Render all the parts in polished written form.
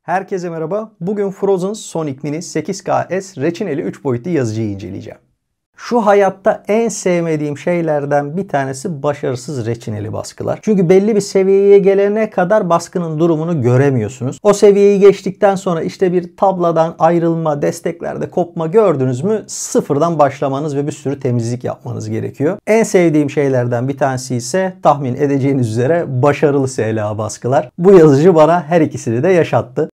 Herkese merhaba. Bugün Frozen Sonic Mini 8K S reçineli 3 boyutlu yazıcıyı inceleyeceğim. Şu hayatta en sevmediğim şeylerden bir tanesi başarısız reçineli baskılar. Çünkü belli bir seviyeye gelene kadar baskının durumunu göremiyorsunuz. O seviyeyi geçtikten sonra işte bir tabladan ayrılma, desteklerde kopma gördünüz mü sıfırdan başlamanız ve bir sürü temizlik yapmanız gerekiyor. En sevdiğim şeylerden bir tanesi ise tahmin edeceğiniz üzere başarılı SLA baskılar. Bu yazıcı bana her ikisini de yaşattı.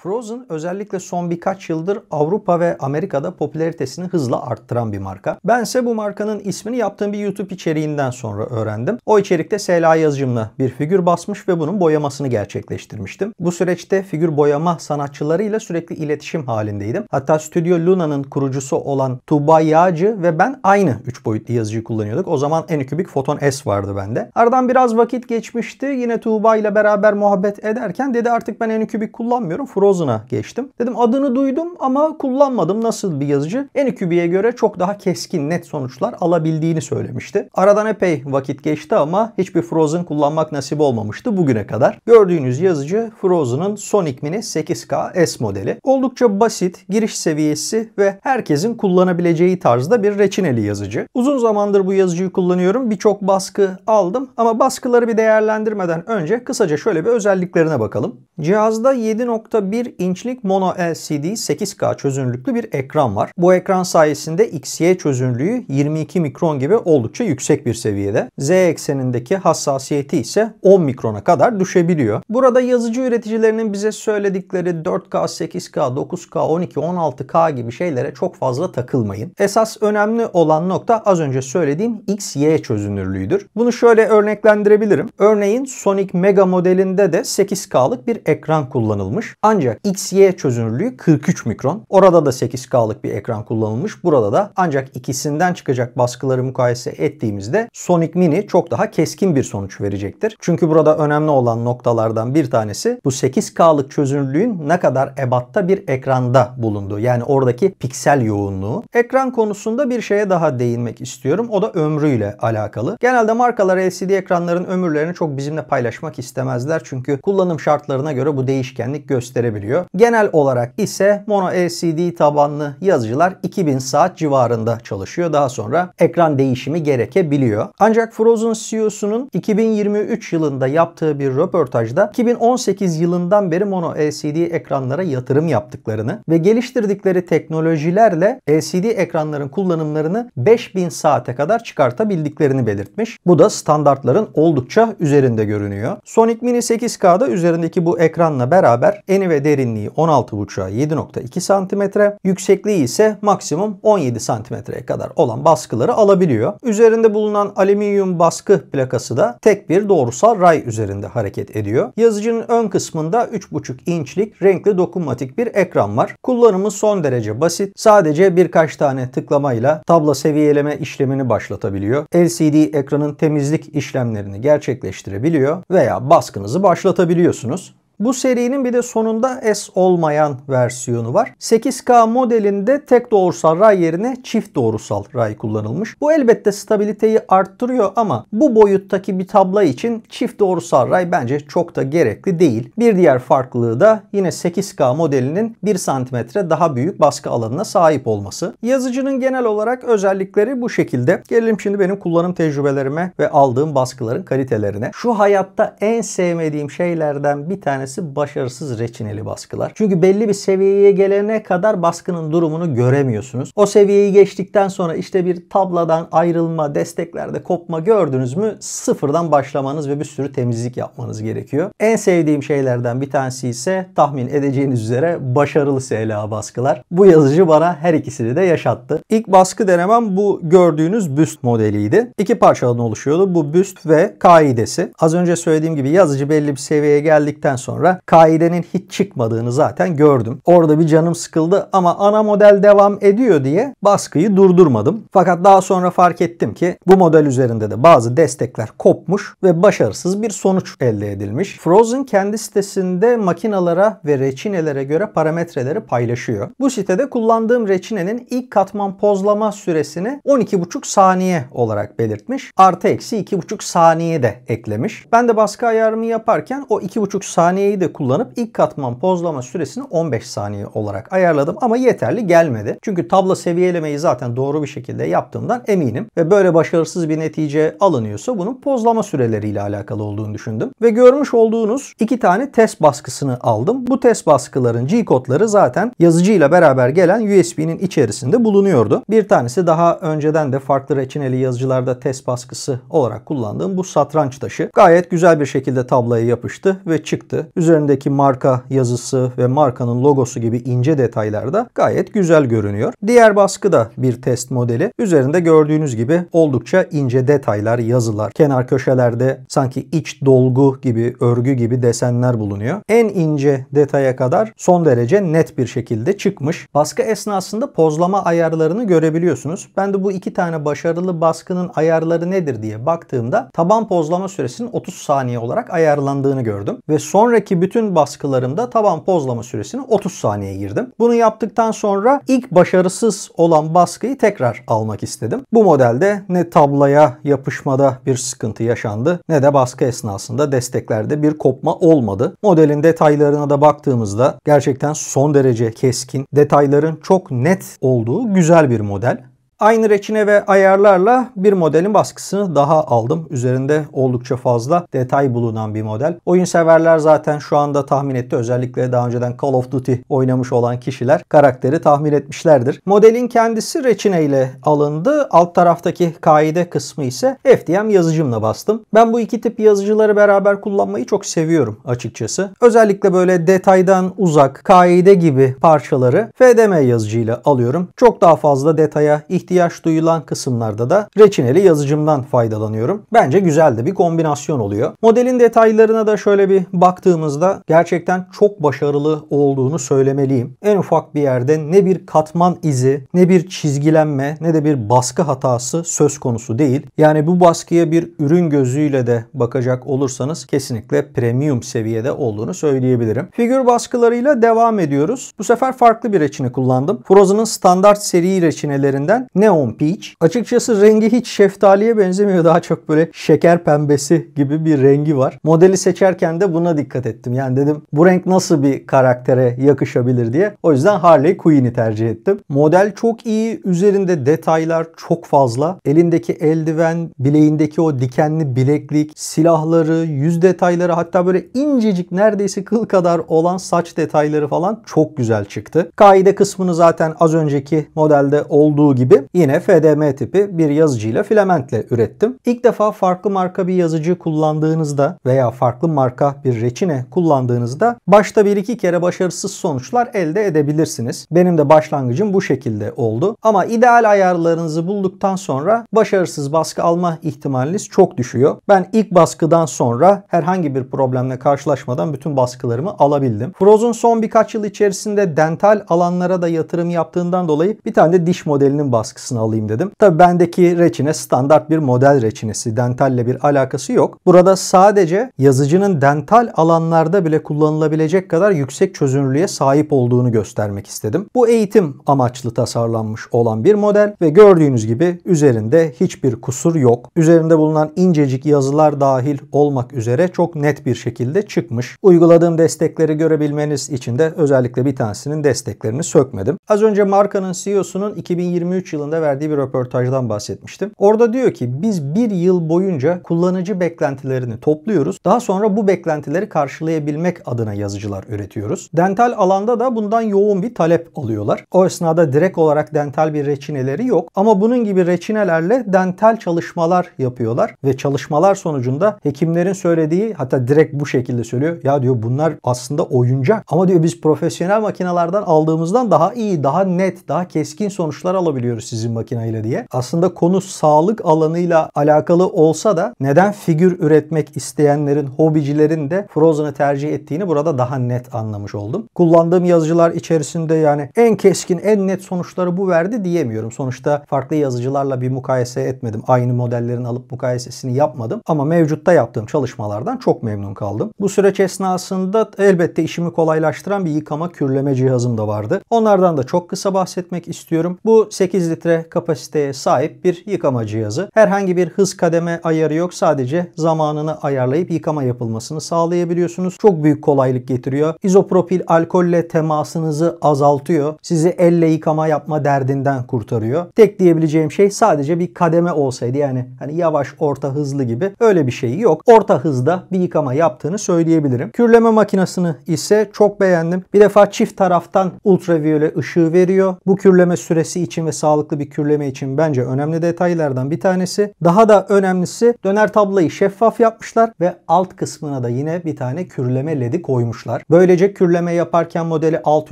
Frozen özellikle son birkaç yıldır Avrupa ve Amerika'da popülaritesini hızla arttıran bir marka. Bense bu markanın ismini yaptığım bir YouTube içeriğinden sonra öğrendim. O içerikte SLA yazıcımla bir figür basmış ve bunun boyamasını gerçekleştirmiştim. Bu süreçte figür boyama sanatçılarıyla sürekli iletişim halindeydim. Hatta Stüdyo Luna'nın kurucusu olan Tuğba Yağcı ve ben aynı 3 boyutlu yazıcıyı kullanıyorduk. O zaman Anycubic Photon S vardı bende. Aradan biraz vakit geçmişti. Yine Tuğba ile beraber muhabbet ederken dedi artık ben Anycubic kullanmıyorum. Frozen'a geçtim. Dedim adını duydum ama kullanmadım. Nasıl bir yazıcı? Anycubic'e göre çok daha keskin, net sonuçlar alabildiğini söylemişti. Aradan epey vakit geçti ama hiçbir Frozen kullanmak nasip olmamıştı bugüne kadar. Gördüğünüz yazıcı Frozen'ın Sonic Mini 8K S modeli. Oldukça basit, giriş seviyesi ve herkesin kullanabileceği tarzda bir reçineli yazıcı. Uzun zamandır bu yazıcıyı kullanıyorum. Birçok baskı aldım ama baskıları bir değerlendirmeden önce kısaca şöyle bir özelliklerine bakalım. Cihazda 7.1 inçlik Mono LCD 8K çözünürlüklü bir ekran var. Bu ekran sayesinde XY çözünürlüğü 22 mikron gibi oldukça yüksek bir seviyede. Z eksenindeki hassasiyeti ise 10 mikrona kadar düşebiliyor. Burada yazıcı üreticilerinin bize söyledikleri 4K, 8K, 9K, 12, 16K gibi şeylere çok fazla takılmayın. Esas önemli olan nokta az önce söylediğim XY çözünürlüğüdür. Bunu şöyle örneklendirebilirim. Örneğin Sonic Mega modelinde de 8K'lık bir ekran kullanılmış. Ancak XY çözünürlüğü 43 mikron. Orada da 8K'lık bir ekran kullanılmış. Burada da ancak ikisinden çıkacak baskıları mukayese ettiğimizde Sonic Mini çok daha keskin bir sonuç verecektir. Çünkü burada önemli olan noktalardan bir tanesi bu 8K'lık çözünürlüğün ne kadar ebatta bir ekranda bulunduğu. Yani oradaki piksel yoğunluğu. Ekran konusunda bir şeye daha değinmek istiyorum. O da ömrüyle alakalı. Genelde markalar LCD ekranların ömürlerini çok bizimle paylaşmak istemezler. Çünkü kullanım şartlarına göre bu değişkenlik gösterebiliyor. Genel olarak ise Mono LCD tabanlı yazıcılar 2000 saat civarında çalışıyor. Daha sonra ekran değişimi gerekebiliyor. Ancak Frozen CEO'sunun 2023 yılında yaptığı bir röportajda 2018 yılından beri Mono LCD ekranlara yatırım yaptıklarını ve geliştirdikleri teknolojilerle LCD ekranların kullanımlarını 5000 saate kadar çıkartabildiklerini belirtmiş. Bu da standartların oldukça üzerinde görünüyor. Sonic Mini 8K'da üzerindeki bu ekranla beraber eni ve derinliği 16.5'a 7.2 cm, yüksekliği ise maksimum 17 cm'ye kadar olan baskıları alabiliyor. Üzerinde bulunan alüminyum baskı plakası da tek bir doğrusal ray üzerinde hareket ediyor. Yazıcının ön kısmında 3.5 inçlik renkli dokunmatik bir ekran var. Kullanımı son derece basit. Sadece birkaç tane tıklamayla tabla seviyeleme işlemini başlatabiliyor. LCD ekranın temizlik işlemlerini gerçekleştirebiliyor veya baskınızı başlatabiliyorsunuz. Bu serinin bir de sonunda S olmayan versiyonu var. 8K modelinde tek doğrusal ray yerine çift doğrusal ray kullanılmış. Bu elbette stabiliteyi arttırıyor ama bu boyuttaki bir tablo için çift doğrusal ray bence çok da gerekli değil. Bir diğer farklılığı da yine 8K modelinin 1 cm daha büyük baskı alanına sahip olması. Yazıcının genel olarak özellikleri bu şekilde. Gelelim şimdi benim kullanım tecrübelerime ve aldığım baskıların kalitelerine. Şu hayatta en sevmediğim şeylerden bir tanesi başarısız reçineli baskılar. Çünkü belli bir seviyeye gelene kadar baskının durumunu göremiyorsunuz. O seviyeyi geçtikten sonra işte bir tabladan ayrılma, desteklerde kopma gördünüz mü sıfırdan başlamanız ve bir sürü temizlik yapmanız gerekiyor. En sevdiğim şeylerden bir tanesi ise tahmin edeceğiniz üzere başarılı SLA baskılar. Bu yazıcı bana her ikisini de yaşattı. İlk baskı denemem bu gördüğünüz büst modeliydi. İki parçadan oluşuyordu. Bu büst ve kaidesi. Az önce söylediğim gibi yazıcı belli bir seviyeye geldikten sonra sonra kaidenin hiç çıkmadığını zaten gördüm. Orada bir canım sıkıldı ama ana model devam ediyor diye baskıyı durdurmadım. Fakat daha sonra fark ettim ki bu model üzerinde de bazı destekler kopmuş ve başarısız bir sonuç elde edilmiş. Frozen kendi sitesinde makinalara ve reçinelere göre parametreleri paylaşıyor. Bu sitede kullandığım reçinenin ilk katman pozlama süresini 12,5 saniye olarak belirtmiş. Artı eksi 2,5 saniye de eklemiş. Ben de baskı ayarımı yaparken o 2,5 saniyeyi de kullanıp ilk katman pozlama süresini 15 saniye olarak ayarladım ama yeterli gelmedi. Çünkü tablo seviyelemeyi zaten doğru bir şekilde yaptığımdan eminim ve böyle başarısız bir netice alınıyorsa bunun pozlama süreleriyle alakalı olduğunu düşündüm. Ve görmüş olduğunuz 2 tane test baskısını aldım. Bu test baskıların G-kodları zaten yazıcıyla beraber gelen USB'nin içerisinde bulunuyordu. Bir tanesi daha önceden de farklı reçineli yazıcılarda test baskısı olarak kullandığım bu satranç taşı. Gayet güzel bir şekilde tabloya yapıştı ve çıktı. Üzerindeki marka yazısı ve markanın logosu gibi ince detaylar da gayet güzel görünüyor. Diğer baskı da bir test modeli. Üzerinde gördüğünüz gibi oldukça ince detaylar, yazılar. Kenar köşelerde sanki iç dolgu gibi, örgü gibi desenler bulunuyor. En ince detaya kadar son derece net bir şekilde çıkmış. Baskı esnasında pozlama ayarlarını görebiliyorsunuz. Ben de bu 2 tane başarılı baskının ayarları nedir diye baktığımda taban pozlama süresinin 30 saniye olarak ayarlandığını gördüm. Ve sonraki bütün baskılarımda taban pozlama süresini 30 saniye girdim. Bunu yaptıktan sonra ilk başarısız olan baskıyı tekrar almak istedim. Bu modelde ne tabloya yapışmada bir sıkıntı yaşandı ne de baskı esnasında desteklerde bir kopma olmadı. Modelin detaylarına da baktığımızda gerçekten son derece keskin, detayların çok net olduğu güzel bir model. Aynı reçine ve ayarlarla bir modelin baskısını daha aldım. Üzerinde oldukça fazla detay bulunan bir model. Oyun severler zaten şu anda tahmin etti. Özellikle daha önceden Call of Duty oynamış olan kişiler karakteri tahmin etmişlerdir. Modelin kendisi reçine ile alındı. Alt taraftaki kaide kısmı ise FDM yazıcımla bastım. Ben bu iki tip yazıcıları beraber kullanmayı çok seviyorum açıkçası. Özellikle böyle detaydan uzak, kaide gibi parçaları FDM yazıcıyla alıyorum. Çok daha fazla detaya ihtiyaç duyulan kısımlarda da reçineli yazıcımdan faydalanıyorum. Bence güzel de bir kombinasyon oluyor. Modelin detaylarına da şöyle bir baktığımızda gerçekten çok başarılı olduğunu söylemeliyim. En ufak bir yerde ne bir katman izi, ne bir çizgilenme, ne de bir baskı hatası söz konusu değil. Yani bu baskıya bir ürün gözüyle de bakacak olursanız kesinlikle premium seviyede olduğunu söyleyebilirim. Figür baskılarıyla devam ediyoruz. Bu sefer farklı bir reçine kullandım. Frozen'ın standart seri reçinelerinden Neon Peach. Açıkçası rengi hiç şeftaliye benzemiyor. Daha çok böyle şeker pembesi gibi bir rengi var. Modeli seçerken de buna dikkat ettim. Yani dedim bu renk nasıl bir karaktere yakışabilir diye. O yüzden Harley Quinn'i tercih ettim. Model çok iyi. Üzerinde detaylar çok fazla. Elindeki eldiven, bileğindeki o dikenli bileklik, silahları, yüz detayları, hatta böyle incecik neredeyse kıl kadar olan saç detayları falan çok güzel çıktı. Kaide kısmını zaten az önceki modelde olduğu gibi yine FDM tipi bir yazıcıyla filamentle ürettim. İlk defa farklı marka bir yazıcı kullandığınızda veya farklı marka bir reçine kullandığınızda başta bir iki kere başarısız sonuçlar elde edebilirsiniz. Benim de başlangıcım bu şekilde oldu. Ama ideal ayarlarınızı bulduktan sonra başarısız baskı alma ihtimaliniz çok düşüyor. Ben ilk baskıdan sonra herhangi bir problemle karşılaşmadan bütün baskılarımı alabildim. Frozen son birkaç yıl içerisinde dental alanlara da yatırım yaptığından dolayı bir tane de diş modelinin baskısını alayım dedim. Tabii bendeki reçine standart bir model reçinesi. Dentalle bir alakası yok. Burada sadece yazıcının dental alanlarda bile kullanılabilecek kadar yüksek çözünürlüğe sahip olduğunu göstermek istedim. Bu eğitim amaçlı tasarlanmış olan bir model ve gördüğünüz gibi üzerinde hiçbir kusur yok. Üzerinde bulunan incecik yazılar dahil olmak üzere çok net bir şekilde çıkmış. Uyguladığım destekleri görebilmeniz için de özellikle bir tanesinin desteklerini sökmedim. Az önce markanın CEO'sunun 2023 yılında verdiği bir röportajdan bahsetmiştim. Orada diyor ki biz bir yıl boyunca kullanıcı beklentilerini topluyoruz. Daha sonra bu beklentileri karşılayabilmek adına yazıcılar üretiyoruz. Dental alanda da bundan yoğun bir talep alıyorlar. O esnada direkt olarak dental bir reçineleri yok. Ama bunun gibi reçinelerle dental çalışmalar yapıyorlar. Ve çalışmalar sonucunda hekimlerin söylediği, hatta direkt bu şekilde söylüyor. Ya diyor bunlar aslında oyuncak. Ama diyor biz profesyonel makinelerden aldığımızdan daha iyi, daha net, daha keskin sonuçlar alabiliyoruz sizin makineyle diye. Aslında konu sağlık alanıyla alakalı olsa da neden figür üretmek isteyenlerin, hobicilerin de Frozen'ı tercih ettiğini burada daha net anlamış oldum. Kullandığım yazıcılar içerisinde yani en keskin, en net sonuçları bu verdi diyemiyorum. Sonuçta farklı yazıcılarla bir mukayese etmedim. Aynı modellerin alıp mukayesesini yapmadım. Ama mevcutta yaptığım çalışmalardan çok memnun kaldım. Bu süreç esnasında elbette işimi kolaylaştıran bir yıkama kürleme cihazım da vardı. Onlardan da çok kısa bahsetmek istiyorum. Bu 8 litre kapasiteye sahip bir yıkama cihazı. Herhangi bir hız kademe ayarı yok. Sadece zamanını ayarlayıp yıkama yapılmasını sağlayabiliyorsunuz. Çok büyük kolaylık getiriyor. İzopropil alkolle temasınızı azaltıyor. Sizi elle yıkama yapma derdinden kurtarıyor. Tek diyebileceğim şey sadece bir kademe olsaydı, yani hani yavaş, orta, hızlı gibi, öyle bir şey yok. Orta hızda bir yıkama yaptığını söyleyebilirim. Kürleme makinesini ise çok beğendim. Bir defa çift taraftan ultraviyole ışığı veriyor. Bu kürleme süresi için ve sağlıklı bir kürleme için bence önemli detaylardan bir tanesi. Daha da önemlisi, döner tablayı şeffaf yapmışlar ve alt kısmına da yine bir tane kürleme ledi koymuşlar. Böylece kürleme yaparken modeli alt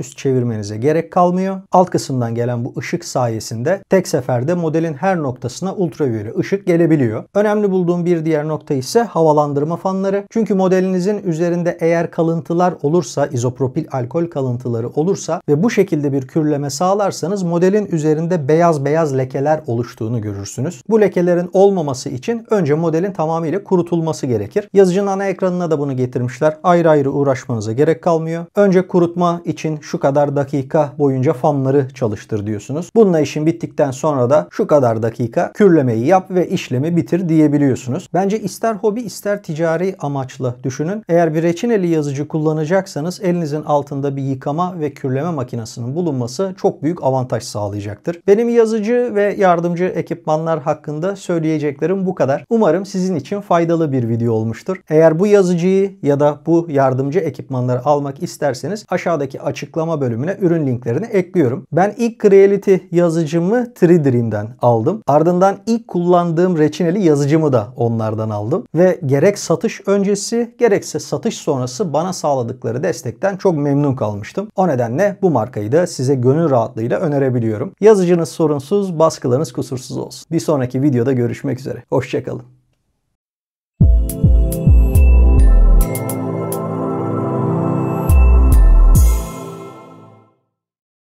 üst çevirmenize gerek kalmıyor. Alt kısımdan gelen bu ışık sayesinde tek seferde modelin her noktasına ultraviyole ışık gelebiliyor. Önemli bulduğum bir diğer nokta ise havalandırma fanları. Çünkü modelinizin üzerinde eğer kalıntılar olursa, izopropil alkol kalıntıları olursa ve bu şekilde bir kürleme sağlarsanız modelin üzerinde beyaz beyaz lekeler oluştuğunu görürsünüz. Bu lekelerin olmaması için önce modelin tamamıyla kurutulması gerekir. Yazıcının ana ekranına da bunu getirmişler. Ayrı ayrı uğraşmanıza gerek kalmıyor. Önce kurutma için şu kadar dakika boyunca fanları çalıştır diyorsunuz. Bununla işin bittikten sonra da şu kadar dakika kürlemeyi yap ve işlemi bitir diyebiliyorsunuz. Bence ister hobi ister ticari amaçla düşünün. Eğer bir reçineli yazıcı kullanacaksanız elinizin altında bir yıkama ve kürleme makinesinin bulunması çok büyük avantaj sağlayacaktır. Benim yazıcı ve yardımcı ekipmanlar hakkında söyleyeceklerim bu kadar. Umarım sizin için faydalı bir video olmuştur. Eğer bu yazıcıyı ya da bu yardımcı ekipmanları almak isterseniz aşağıdaki açıklama bölümüne ürün linklerini ekliyorum. Ben ilk Creality yazıcımı 3Dream'den aldım. Ardından ilk kullandığım reçineli yazıcımı da onlardan aldım. Ve gerek satış öncesi gerekse satış sonrası bana sağladıkları destekten çok memnun kalmıştım. O nedenle bu markayı da size gönül rahatlığıyla önerebiliyorum. Yazıcınız sorunsuz, baskılarınız kusursuz olsun. Bir sonraki videoda görüşmek üzere. Hoşça kalın.